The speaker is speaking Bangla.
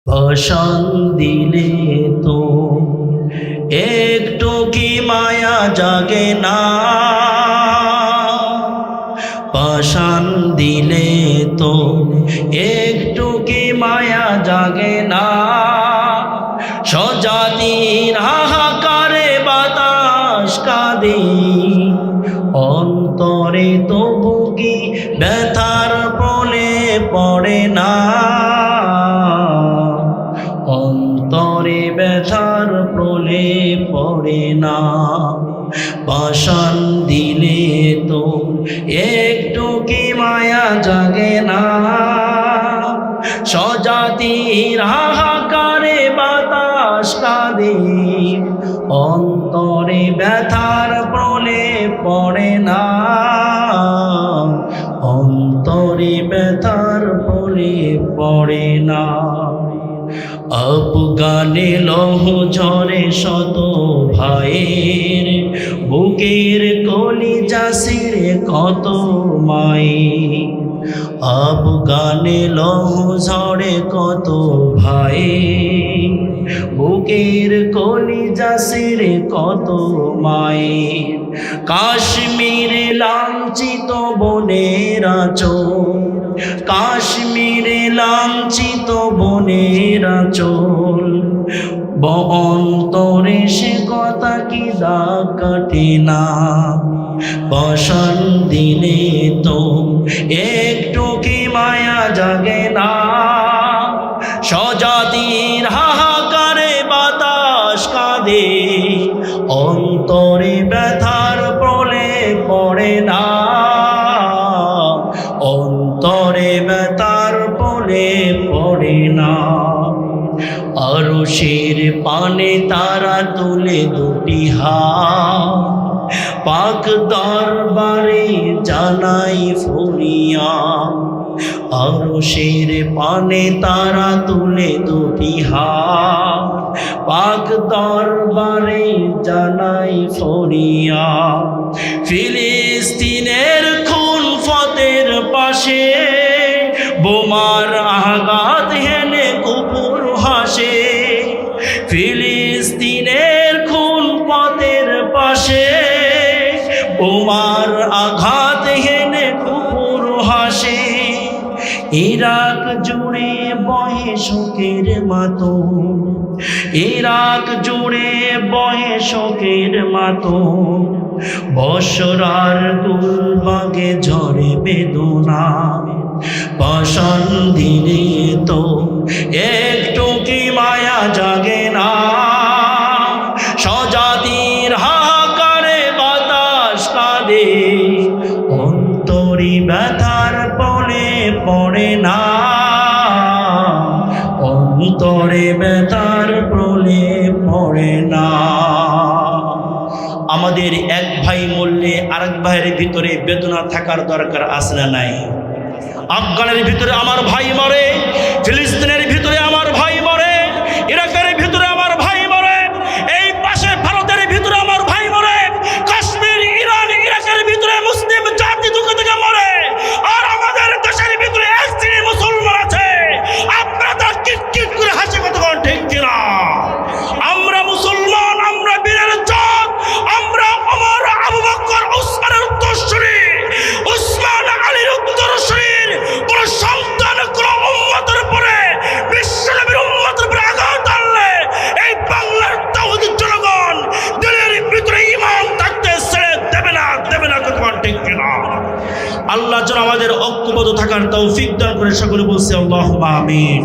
ভাষণ দিলে তো একটু কি মায়া জাগে না, ভাষণ দিলে তো একটু কি মায়া জাগে না। স্বজাতির হাহাকারে বাতাস কাঁদে, অন্তরে তবু কি ব্যথার প্রলে পড়ে না, অন্তরে ব্যথার প্রলে পড়ে না। ভাষণ দিলে তো একটু কি মায়া জাগে না, স্বজাতির হাহাকারে বাতাস কাঁদে, অন্তরে ব্যথার প্রলে পড়ে না, অন্তরে ব্যথার প্রলে পড়ে না। আফগানে লৌহ ঝরে শত ভাইয়ের, বুকের কলিজা ছিঁড়ে কত মায়ের। আফগানে লৌহ ঝরে কত ভাইয়ের, বুকের কলিজা ছিঁড়ে কত মায়ের। কাশ্মীরে লাঞ্ছিত বোনেরা চোর, কাশ্মীরে লাঞ্ছিত বোনেরা চোর, অন্তরে সে কথা কি দাগ কাটে না। ভাষণ দিলে তো একটু কি মায়া জাগে না, স্বজাতির হাহাকারে বাতাস কাঁদে, অন্তরে ব্যথার প্রলে পড়ে না, অন্তরে ব্যথার প্রলে পড়ে না। আরশের পানে তারা তুলে দুটি হাত, পাক দরবারে জানাই ফরিয়াদ। আরশের পানে তারা তুলে দুটি হাত, পাক দরবারে জানাই ফরিয়াদ। ফিলিস্তিনের খুন ফতের পাশে, বোমার আঘাত হেনে কুকুর হাসে। ফিলিস্তিনের খুন পথের পাশে, বোমার আঘাত হেনে কুকুর হাসে। ইরাক জুড়ে বহে শোকের মাতম, ইরাক জুড়ে বহে শোকের মাতম, বসরার গুলবাগে ঝরে বেদনা। ভাষণ দিলে তো একটু কি মায়া জাগে না, স্বজাতির হাহাকারে বাতাস কাঁদে, অন্তরে ব্যথার প্রলে পড়ে না, অন্তরে ব্যথার প্রলে পড়ে না। আমাদের এক ভাই মরলে আরেক ভাইয়ের ভিতরে বেদনা থাকার দরকার আছে না নাই? আফগানের ভিতরে আমার ভাই মরে, ফিলিস্তিনের ভিতরে আমার ভাই মরে, ইরাকের ভিতরে আমার ভাই মরে, এই পাশে ভারতের ভিতরে আমার ভাই মরে, কাশ্মীর, ইরান, ইরাকের ভিতরে মুসলিম জাতি দুঃখ থেকে মরে, আর আমাদের দেশের ভিতরে এক শ্রেণীর মুসলমান আছে। আপনারা তার কিটকিট করে হাসি কথা বলেন, ঠিক কিনা? আমরা মুসলমান, আমরা বীরের জাত, আমরা ওমর, আবু বকর, উসমানের উত্তরসূরি, উসমান আলীর উত্তরসূরি। কোন সন্তান কোন উম্মতের উপরে, বিশ্বনবীর উম্মতের উপরে আঘাত আনলে এই বাংলার তাওহীদি জনগণ দিলের ভিতরে ঈমান থাকতে ছেড়ে দেবে না, দেবে না। কথা ঠিক কিনা? আল্লাহ যেন আমাদের ঐক্যবদ্ধ থাকার তৌফিক দান করে। সকলে বলছে আল্লাহুম্মা আমিন।